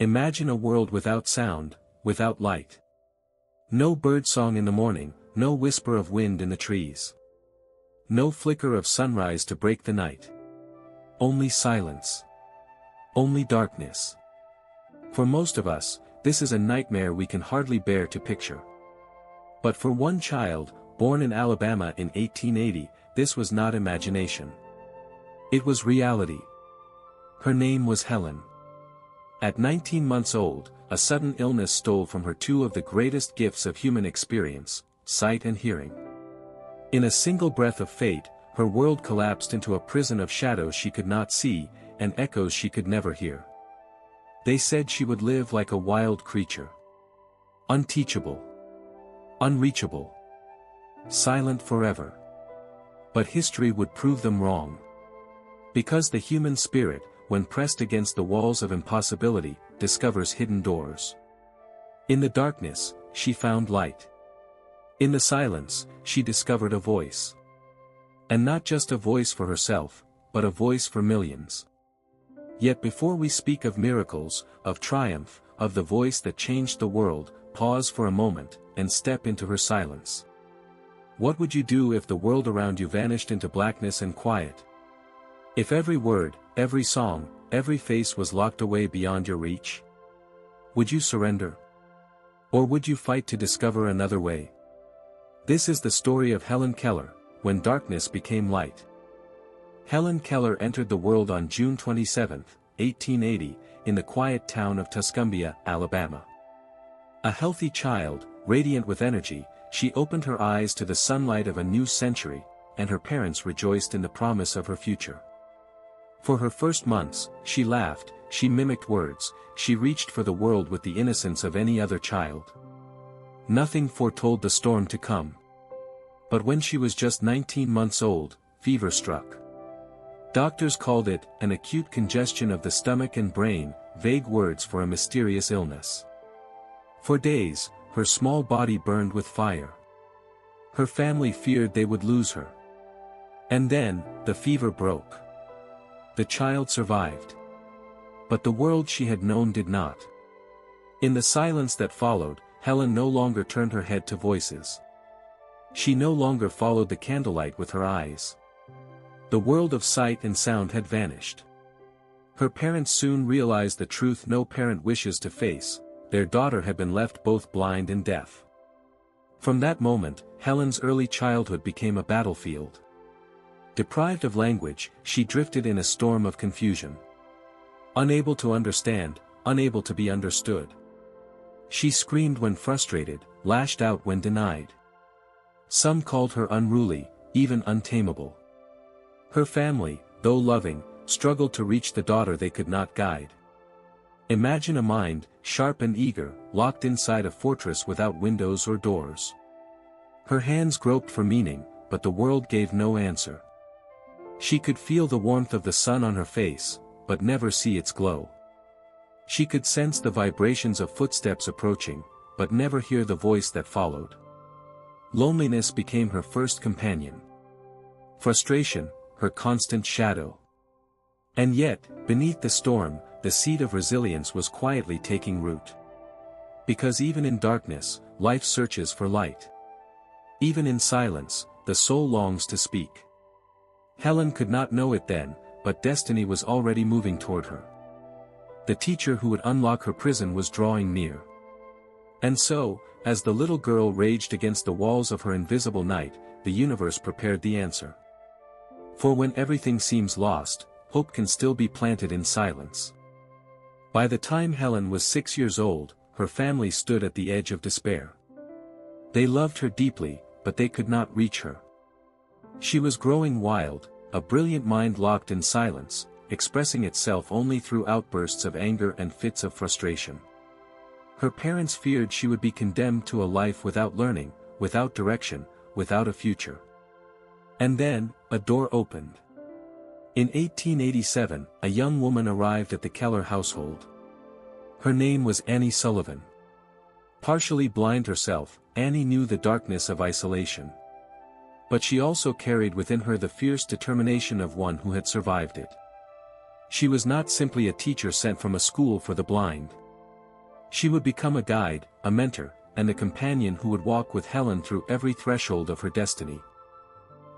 Imagine a world without sound, without light. No bird song in the morning, no whisper of wind in the trees. No flicker of sunrise to break the night. Only silence. Only darkness. For most of us, this is a nightmare we can hardly bear to picture. But for one child, born in Alabama in 1880, this was not imagination. It was reality. Her name was Helen. At 19 months old, a sudden illness stole from her two of the greatest gifts of human experience, sight and hearing. In a single breath of fate, her world collapsed into a prison of shadows she could not see, and echoes she could never hear. They said she would live like a wild creature. Unteachable. Unreachable. Silent forever. But history would prove them wrong. Because the human spirit, when pressed against the walls of impossibility, discovers hidden doors. In the darkness, she found light. In the silence, she discovered a voice. And not just a voice for herself, but a voice for millions. Yet before we speak of miracles, of triumph, of the voice that changed the world, pause for a moment, and step into her silence. What would you do if the world around you vanished into blackness and quiet? If every word, every song, every face was locked away beyond your reach? Would you surrender? Or would you fight to discover another way? This is the story of Helen Keller, when darkness became light. Helen Keller entered the world on June 27, 1880, in the quiet town of Tuscumbia, Alabama. A healthy child, radiant with energy, she opened her eyes to the sunlight of a new century, and her parents rejoiced in the promise of her future. For her first months, she laughed, she mimicked words, she reached for the world with the innocence of any other child. Nothing foretold the storm to come. But when she was just 19 months old, fever struck. Doctors called it an acute congestion of the stomach and brain, vague words for a mysterious illness. For days, her small body burned with fire. Her family feared they would lose her. And then, the fever broke. The child survived. But the world she had known did not. In the silence that followed, Helen no longer turned her head to voices. She no longer followed the candlelight with her eyes. The world of sight and sound had vanished. Her parents soon realized the truth no parent wishes to face: their daughter had been left both blind and deaf. From that moment, Helen's early childhood became a battlefield. Deprived of language, she drifted in a storm of confusion. Unable to understand, unable to be understood. She screamed when frustrated, lashed out when denied. Some called her unruly, even untamable. Her family, though loving, struggled to reach the daughter they could not guide. Imagine a mind, sharp and eager, locked inside a fortress without windows or doors. Her hands groped for meaning, but the world gave no answer. She could feel the warmth of the sun on her face, but never see its glow. She could sense the vibrations of footsteps approaching, but never hear the voice that followed. Loneliness became her first companion. Frustration, her constant shadow. And yet, beneath the storm, the seed of resilience was quietly taking root. Because even in darkness, life searches for light. Even in silence, the soul longs to speak. Helen could not know it then, but destiny was already moving toward her. The teacher who would unlock her prison was drawing near. And so, as the little girl raged against the walls of her invisible night, the universe prepared the answer. For when everything seems lost, hope can still be planted in silence. By the time Helen was 6 years old, her family stood at the edge of despair. They loved her deeply, but they could not reach her. She was growing wild, a brilliant mind locked in silence, expressing itself only through outbursts of anger and fits of frustration. Her parents feared she would be condemned to a life without learning, without direction, without a future. And then, a door opened. In 1887, a young woman arrived at the Keller household. Her name was Annie Sullivan. Partially blind herself, Annie knew the darkness of isolation. But she also carried within her the fierce determination of one who had survived it. She was not simply a teacher sent from a school for the blind. She would become a guide, a mentor, and a companion who would walk with Helen through every threshold of her destiny.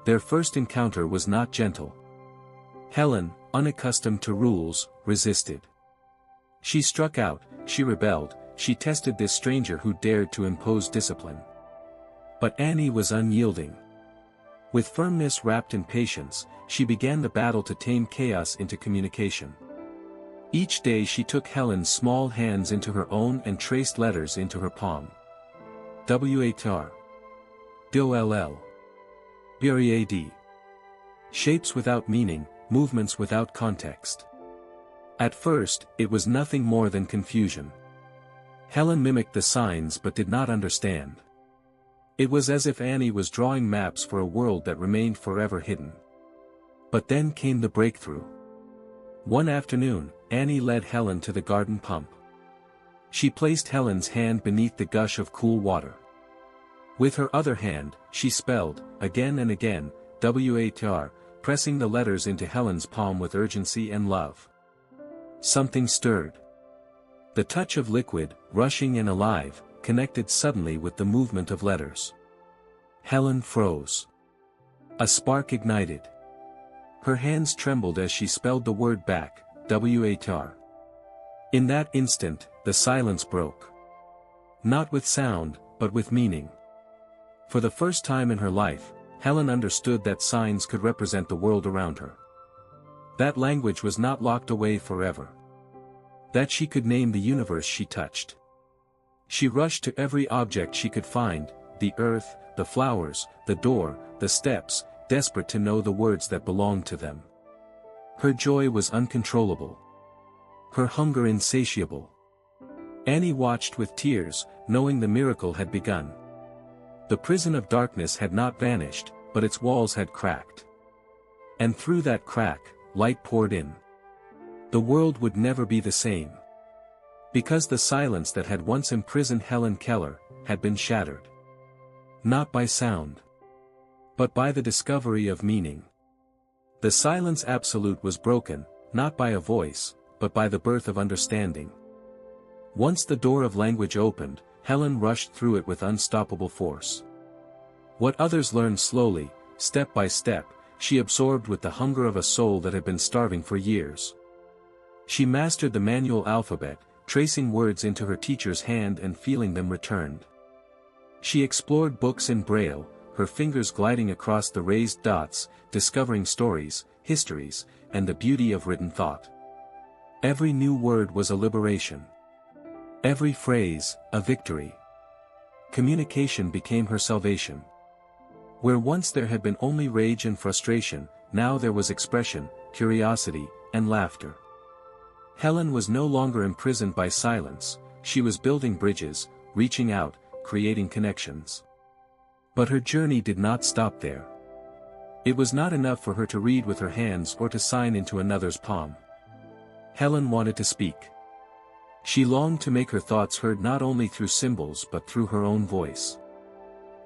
Their first encounter was not gentle. Helen, unaccustomed to rules, resisted. She struck out, she rebelled, she tested this stranger who dared to impose discipline. But Annie was unyielding. With firmness wrapped in patience, she began the battle to tame chaos into communication. Each day she took Helen's small hands into her own and traced letters into her palm. W-A-T-R. D-O-L-L. B-R-E-A-D. Shapes without meaning, movements without context. At first, it was nothing more than confusion. Helen mimicked the signs but did not understand. It was as if Annie was drawing maps for a world that remained forever hidden. But then came the breakthrough. One afternoon, Annie led Helen to the garden pump. She placed Helen's hand beneath the gush of cool water. With her other hand, she spelled, again and again, W-A-T-R, pressing the letters into Helen's palm with urgency and love. Something stirred. The touch of liquid, rushing and alive, connected suddenly with the movement of letters. Helen froze. A spark ignited. Her hands trembled as she spelled the word back, W-A-T-R. In that instant, the silence broke. Not with sound, but with meaning. For the first time in her life, Helen understood that signs could represent the world around her. That language was not locked away forever. That she could name the universe she touched. She rushed to every object she could find, the earth, the flowers, the door, the steps, desperate to know the words that belonged to them. Her joy was uncontrollable. Her hunger insatiable. Annie watched with tears, knowing the miracle had begun. The prison of darkness had not vanished, but its walls had cracked. And through that crack, light poured in. The world would never be the same. Because the silence that had once imprisoned Helen Keller, had been shattered. Not by sound. But by the discovery of meaning. The silence absolute was broken, not by a voice, but by the birth of understanding. Once the door of language opened, Helen rushed through it with unstoppable force. What others learned slowly, step by step, she absorbed with the hunger of a soul that had been starving for years. She mastered the manual alphabet, tracing words into her teacher's hand and feeling them returned. She explored books in Braille, her fingers gliding across the raised dots, discovering stories, histories, and the beauty of written thought. Every new word was a liberation. Every phrase, a victory. Communication became her salvation. Where once there had been only rage and frustration, now there was expression, curiosity, and laughter. Helen was no longer imprisoned by silence, she was building bridges, reaching out, creating connections. But her journey did not stop there. It was not enough for her to read with her hands or to sign into another's palm. Helen wanted to speak. She longed to make her thoughts heard not only through symbols but through her own voice.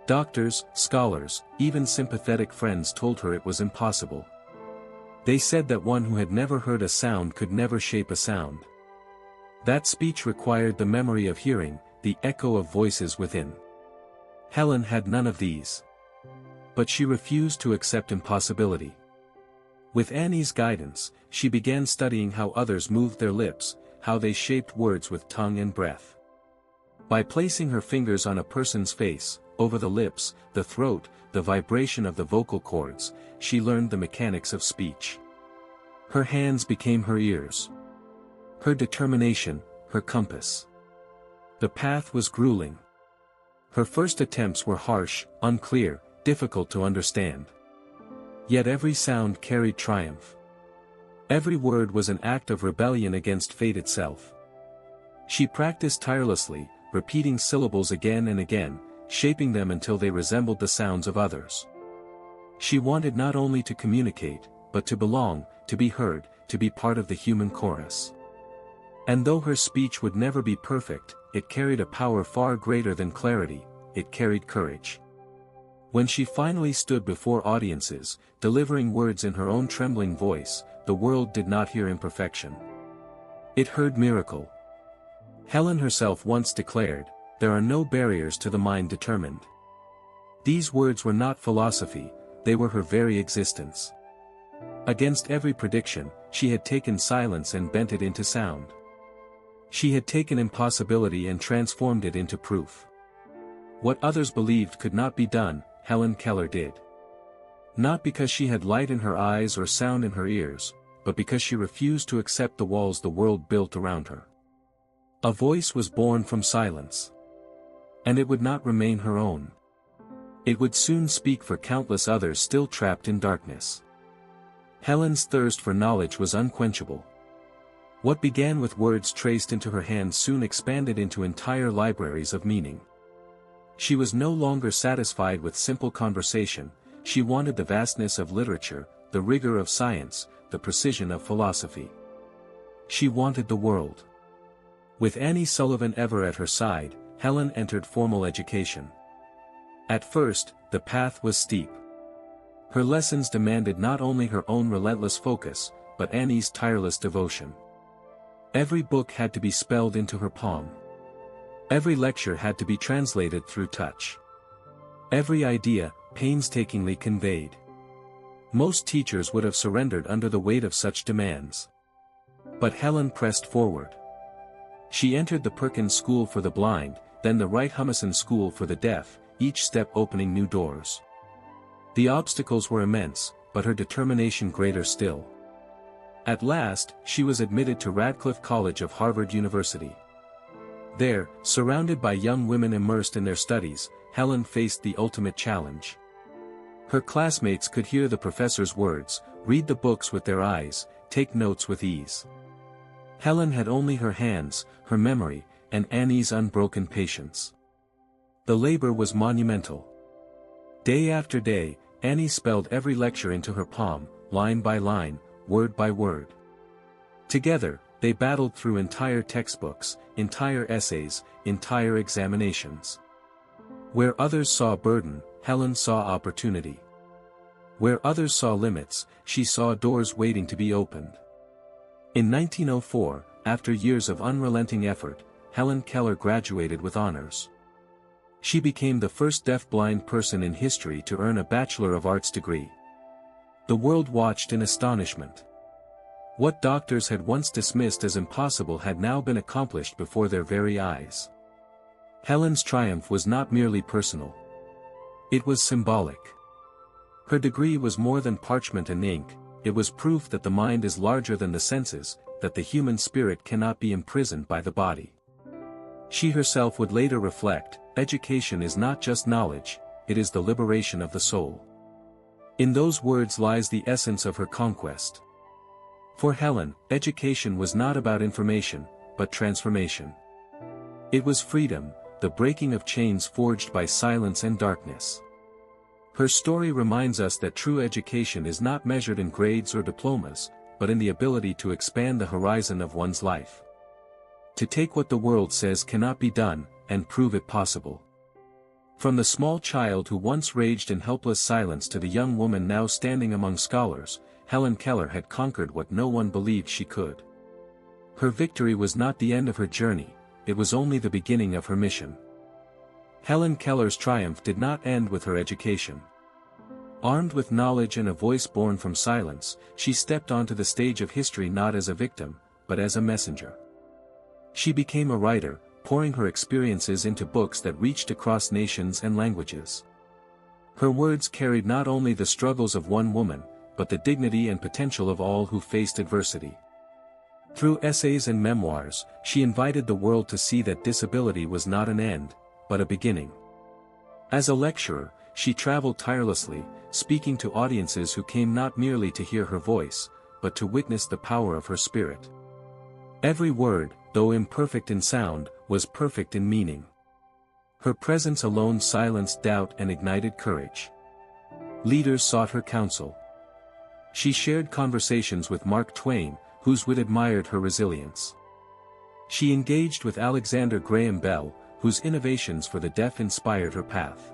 Doctors, scholars, even sympathetic friends told her it was impossible. They said that one who had never heard a sound could never shape a sound. That speech required the memory of hearing, the echo of voices within. Helen had none of these. But she refused to accept impossibility. With Annie's guidance, she began studying how others moved their lips, how they shaped words with tongue and breath. By placing her fingers on a person's face, over the lips, the throat, the vibration of the vocal cords, she learned the mechanics of speech. Her hands became her ears. Her determination, her compass. The path was grueling. Her first attempts were harsh, unclear, difficult to understand. Yet every sound carried triumph. Every word was an act of rebellion against fate itself. She practiced tirelessly, repeating syllables again and again, shaping them until they resembled the sounds of others. She wanted not only to communicate, but to belong, to be heard, to be part of the human chorus. And though her speech would never be perfect, it carried a power far greater than clarity, it carried courage. When she finally stood before audiences, delivering words in her own trembling voice, the world did not hear imperfection. It heard miracle. Helen herself once declared, "There are no barriers to the mind determined." These words were not philosophy, they were her very existence. Against every prediction, she had taken silence and bent it into sound. She had taken impossibility and transformed it into proof. What others believed could not be done, Helen Keller did. Not because she had light in her eyes or sound in her ears, but because she refused to accept the walls the world built around her. A voice was born from silence. And it would not remain her own. It would soon speak for countless others still trapped in darkness. Helen's thirst for knowledge was unquenchable. What began with words traced into her hand soon expanded into entire libraries of meaning. She was no longer satisfied with simple conversation, she wanted the vastness of literature, the rigor of science, the precision of philosophy. She wanted the world. With Annie Sullivan ever at her side, Helen entered formal education. At first, the path was steep. Her lessons demanded not only her own relentless focus, but Annie's tireless devotion. Every book had to be spelled into her palm. Every lecture had to be translated through touch. Every idea, painstakingly conveyed. Most teachers would have surrendered under the weight of such demands. But Helen pressed forward. She entered the Perkins School for the Blind, then the Wright Humason School for the Deaf, each step opening new doors. The obstacles were immense, but her determination greater still. At last, she was admitted to Radcliffe College of Harvard University. There, surrounded by young women immersed in their studies, Helen faced the ultimate challenge. Her classmates could hear the professor's words, read the books with their eyes, take notes with ease. Helen had only her hands, her memory, and Annie's unbroken patience. The labor was monumental. Day after day, Annie spelled every lecture into her palm, line by line, word by word. Together, they battled through entire textbooks, entire essays, entire examinations. Where others saw burden, Helen saw opportunity. Where others saw limits, she saw doors waiting to be opened. In 1904, after years of unrelenting effort, Helen Keller graduated with honors. She became the first deaf-blind person in history to earn a Bachelor of Arts degree. The world watched in astonishment. What doctors had once dismissed as impossible had now been accomplished before their very eyes. Helen's triumph was not merely personal. It was symbolic. Her degree was more than parchment and ink, it was proof that the mind is larger than the senses, that the human spirit cannot be imprisoned by the body. She herself would later reflect, education is not just knowledge, it is the liberation of the soul. In those words lies the essence of her conquest. For Helen, education was not about information, but transformation. It was freedom, the breaking of chains forged by silence and darkness. Her story reminds us that true education is not measured in grades or diplomas, but in the ability to expand the horizon of one's life. To take what the world says cannot be done, and prove it possible. From the small child who once raged in helpless silence to the young woman now standing among scholars, Helen Keller had conquered what no one believed she could. Her victory was not the end of her journey, it was only the beginning of her mission. Helen Keller's triumph did not end with her education. Armed with knowledge and a voice born from silence, she stepped onto the stage of history not as a victim, but as a messenger. She became a writer, pouring her experiences into books that reached across nations and languages. Her words carried not only the struggles of one woman, but the dignity and potential of all who faced adversity. Through essays and memoirs, she invited the world to see that disability was not an end, but a beginning. As a lecturer, she traveled tirelessly, speaking to audiences who came not merely to hear her voice, but to witness the power of her spirit. Every word, though imperfect in sound, was perfect in meaning. Her presence alone silenced doubt and ignited courage. Leaders sought her counsel. She shared conversations with Mark Twain, whose wit admired her resilience. She engaged with Alexander Graham Bell, whose innovations for the deaf inspired her path.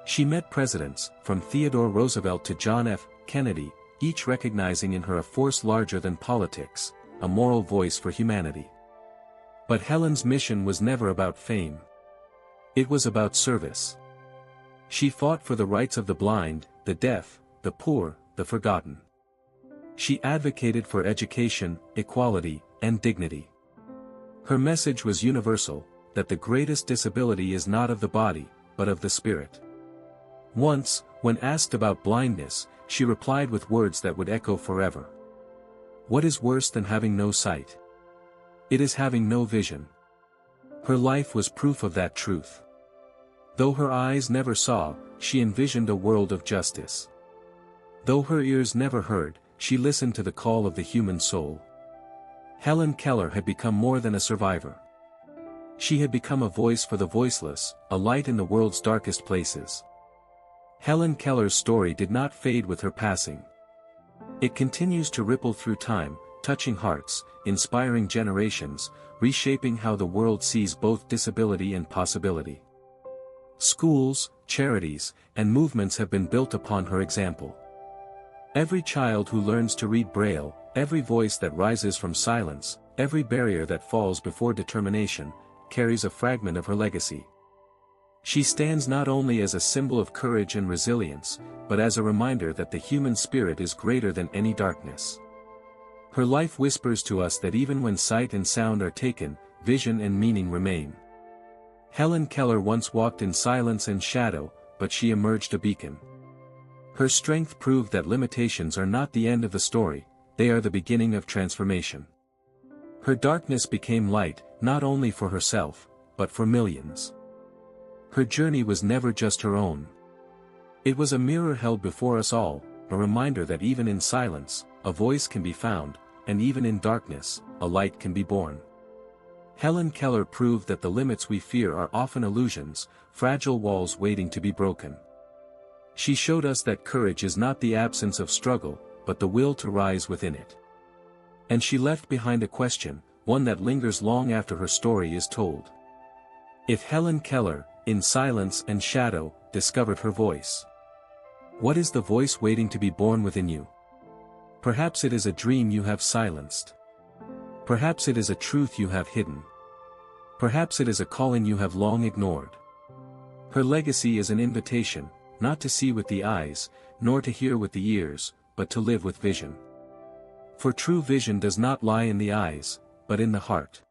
She met presidents, from Theodore Roosevelt to John F. Kennedy, each recognizing in her a force larger than politics, a moral voice for humanity. But Helen's mission was never about fame. It was about service. She fought for the rights of the blind, the deaf, the poor, the forgotten. She advocated for education, equality, and dignity. Her message was universal, that the greatest disability is not of the body, but of the spirit. Once, when asked about blindness, she replied with words that would echo forever. What is worse than having no sight? It is having no vision. Her life was proof of that truth. Though her eyes never saw, she envisioned a world of justice. Though her ears never heard, she listened to the call of the human soul. Helen Keller had become more than a survivor. She had become a voice for the voiceless, a light in the world's darkest places. Helen Keller's story did not fade with her passing. It continues to ripple through time, touching hearts, inspiring generations, reshaping how the world sees both disability and possibility. Schools, charities, and movements have been built upon her example. Every child who learns to read Braille, every voice that rises from silence, every barrier that falls before determination, carries a fragment of her legacy. She stands not only as a symbol of courage and resilience, but as a reminder that the human spirit is greater than any darkness. Her life whispers to us that even when sight and sound are taken, vision and meaning remain. Helen Keller once walked in silence and shadow, but she emerged a beacon. Her strength proved that limitations are not the end of the story, they are the beginning of transformation. Her darkness became light, not only for herself, but for millions. Her journey was never just her own. It was a mirror held before us all, a reminder that even in silence, a voice can be found, and even in darkness, a light can be born. Helen Keller proved that the limits we fear are often illusions, fragile walls waiting to be broken. She showed us that courage is not the absence of struggle, but the will to rise within it. And she left behind a question, one that lingers long after her story is told. If Helen Keller, in silence and shadow, discovered her voice, what is the voice waiting to be born within you? Perhaps it is a dream you have silenced. Perhaps it is a truth you have hidden. Perhaps it is a calling you have long ignored. Her legacy is an invitation, not to see with the eyes, nor to hear with the ears, but to live with vision. For true vision does not lie in the eyes, but in the heart.